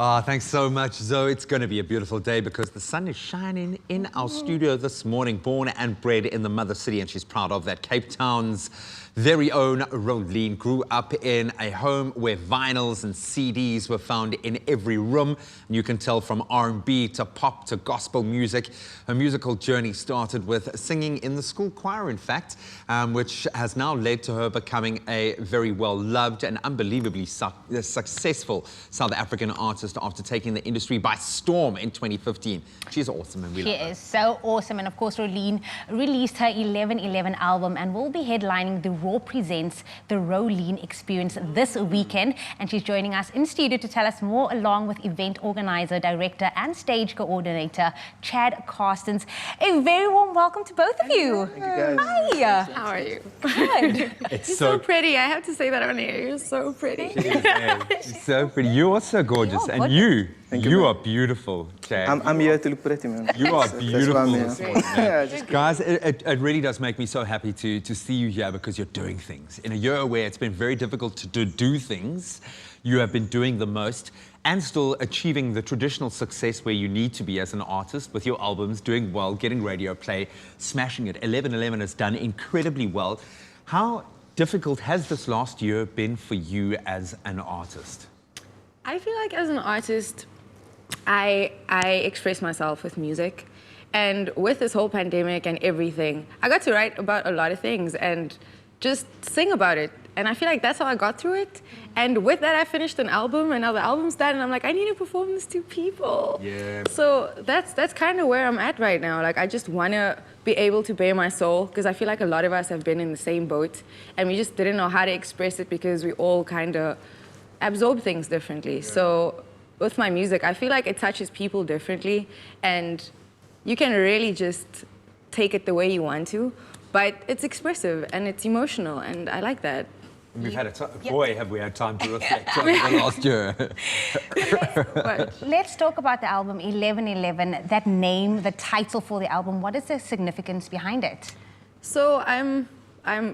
Oh, thanks so much, Zoe. It's going to be a beautiful day because the sun is shining in our studio this morning. Born and bred in the mother city, and she's proud of that. Cape Town's very own Rowlene grew up in a home where vinyls and CDs were found in every room. And you can tell from R&B to pop to gospel music. Her musical journey started with singing in the school choir, in fact, which has now led to her becoming a very well-loved and unbelievably successful South African artist after taking the industry by storm in 2015. She's awesome and we love her. She is so awesome. And of course, Rowlene released her 11/11 album and will be headlining the Raw Presents the Rowlene Experience this weekend. And she's joining us in studio to tell us more, along with event organizer, director and stage coordinator Chad Karstens. A very warm welcome to both of you. Thank you, guys. Hi. How are you? Good. It's You're so pretty. I have to say that on air. You're so pretty. She's so pretty. You are so gorgeous. You're And you are beautiful, Chad. I'm here to look pretty, man. You are That's beautiful why I'm this here. morning, man. Yeah, just- Guys, it really does make me so happy to see you here because you're doing things. In a year where it's been very difficult to do things, you have been doing the most and still achieving the traditional success where you need to be as an artist with your albums, doing well, getting radio play, smashing it. 11/11 has done incredibly well. How difficult has this last year been for you as an artist? I feel like as an artist, I express myself with music. And with this whole pandemic and everything, I got to write about a lot of things and just sing about it. And I feel like that's how I got through it. And with that, I finished an album, and now the album's done, and I'm like, I need to perform this to people. Yeah. So that's kind of where I'm at right now. Like, I just want to be able to bare my soul, because I feel like a lot of us have been in the same boat, and we just didn't know how to express it because we all kind of absorb things differently. Yeah. So with my music, I feel like it touches people differently, and you can really just take it the way you want to, but it's expressive and it's emotional, and I like that. We've had boy, have we had time to reflect on the last year. Let's talk about the album 11/11. That name, the title for the album. What is the significance behind it? So I'm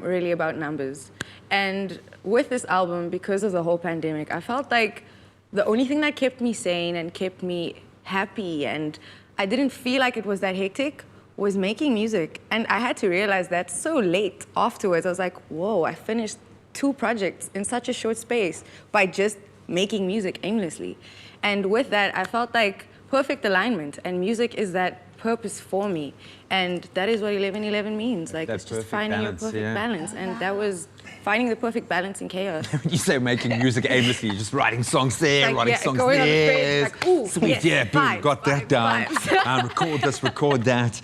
really about numbers, and with this album, because of the whole pandemic, I felt like the only thing that kept me sane and kept me happy, and I didn't feel like it was that hectic, was making music. And I had to realize that so late afterwards. I was like, whoa, I finished 2 projects in such a short space by just making music aimlessly. And with that, I felt like perfect alignment, and music is that purpose for me. And that is what 11/11 means. Like, it's just finding your perfect balance. And that was finding the perfect balance in chaos. When you say making music aimlessly, you're just writing songs there, Like, writing songs going on the there. page, like, ooh, Sweet, yes, yeah, boom, vibes, got that down. vibes. Record this, record that.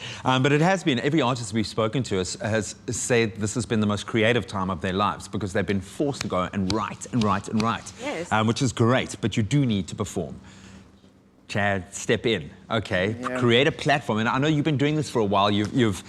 But it has been, every artist we've spoken to has said this has been the most creative time of their lives because they've been forced to go and write and write and write. Yes. Which is great, but you do need to perform. Chad, step in, okay? Yeah. Create a platform. And I know you've been doing this for a while. You've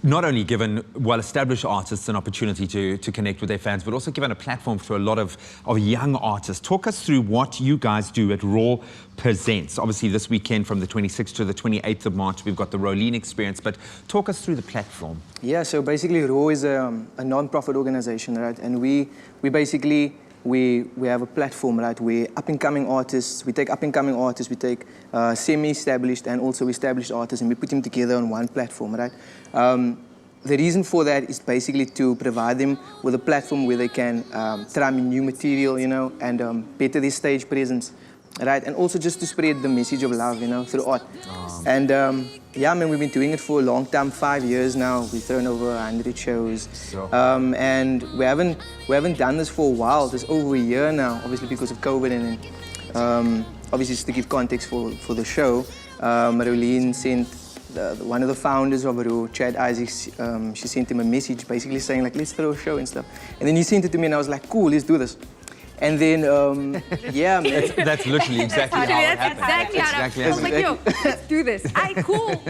not only given well-established artists an opportunity to connect with their fans, but also given a platform for a lot of young artists. Talk us through what you guys do at Raw Presents. Obviously, this weekend from the 26th to the 28th of March, we've got the Rowlene Experience, but talk us through the platform. Yeah, so basically Raw is a non-profit organization, right? And we basically, we have a platform, right? We up-and-coming artists, we take up-and-coming artists, we take semi-established and also established artists, and we put them together on one platform, right? The reason for that is basically to provide them with a platform where they can try new material, you know, and better their stage presence, right? And also just to spread the message of love, you know, through art. And yeah, man, we've been doing it for a long time, 5 years now. We've thrown over 100 shows, and we haven't done this for a while. It's over a year now, obviously because of COVID, and obviously just to give context for the show, Rowlene sent one of the founders of Raw, Chad Karstens, she sent him a message basically saying like, let's throw a show and stuff. And then he sent it to me, and I was like, cool, let's do this. And then, yeah, man. That's literally exactly how it happened. Exactly how it happened. I was like, yo, let's do this. Aight, cool.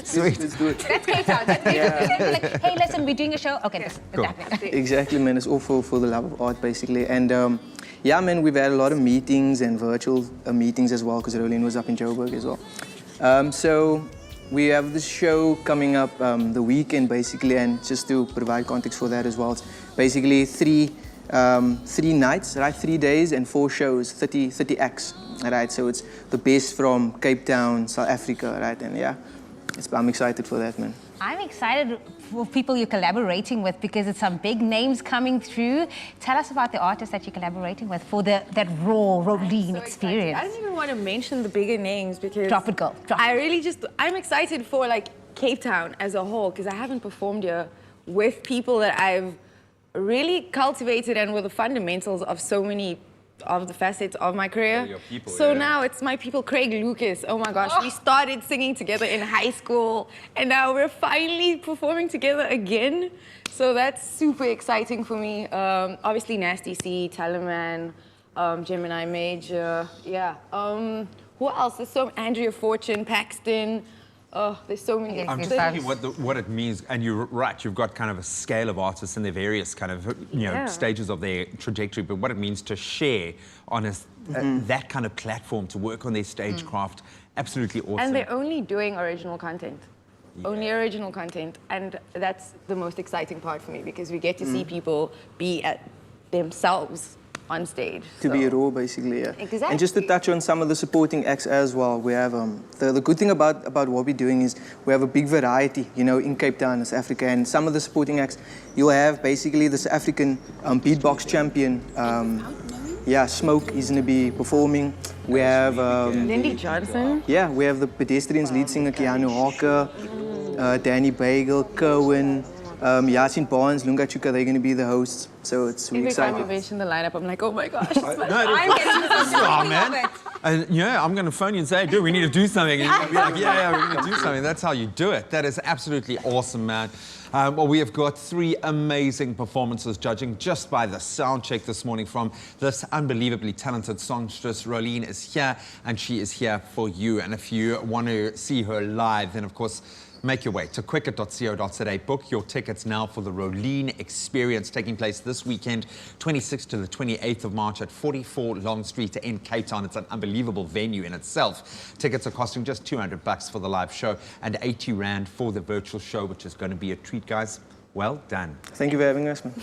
Sweet. Let's do it. That's Cape Town. That's like, hey, listen, we're doing a show. Okay, this, Cool. exactly. Exactly, man. It's all for the love of art, basically. And yeah, man, we've had a lot of meetings and virtual meetings as well, because Rowlene was up in Joburg as well. So we have this show coming up the weekend, basically, and just to provide context for that as well, it's basically 3 nights, right? 3 days and 4 shows, 30 acts. right? So it's the best from Cape Town, South Africa, right? And yeah, I'm excited for that, man. I'm excited for people you're collaborating with because it's some big names coming through. Tell us about the artists that you're collaborating with for that raw Rowlene experience. I don't even want to mention the bigger names because Drop it, girl. Drop it. I'm excited for like Cape Town as a whole because I haven't performed here with people that I've really cultivated and were the fundamentals of so many of the facets of my career. Your people, so yeah. now it's my people, Craig Lucas. Oh my gosh, we started singing together in high school and now we're finally performing together again. So that's super exciting for me. Obviously Nasty C, Talaman, Gemini Major, yeah. Who else? There's Andrea Fortune, Paxton. Oh, there's so many. I'm just thinking what it means, and you're right, you've got kind of a scale of artists and their various kind of, stages of their trajectory, but what it means to share on that kind of platform, to work on their stagecraft, absolutely awesome. And they're only doing original content. Yeah. Only original content, and that's the most exciting part for me because we get to see people be at themselves on stage. To be raw, basically, yeah. Exactly. And just to touch on some of the supporting acts as well, we have, the good thing about what we're doing is we have a big variety, in Cape Town, South Africa, and some of the supporting acts, you'll have basically the South African beatbox champion, Smoke is going to be performing. We have... Lindy Johnson. Yeah, we have the Pedestrians lead singer, Keanu Hawker, Danny Bagel, Kerwin, Yasin Barnes, Lunga Chuka, they're going to be the hosts. So it's really exciting. Every time you mention the lineup, I'm like, oh my gosh. I'm getting Oh, man. And yeah, I'm going to phone you and say, dude, we need to do something. And you're going to be like, yeah, we're going to do something. That's how you do it. That is absolutely awesome, man. Well, we have got 3 amazing performances judging just by the sound check this morning from this unbelievably talented songstress. Rowlene is here, and she is here for you. And if you want to see her live, then, of course, make your way to quicket.co.za. Book your tickets now for the Rowlene Experience taking place this weekend, 26th to the 28th of March at 44 Long Street in Cape Town. It's an unbelievable venue in itself. Tickets are costing just $200 for the live show and 80 Rand for the virtual show, which is going to be a treat, guys. Well done. Thank you for having us, man.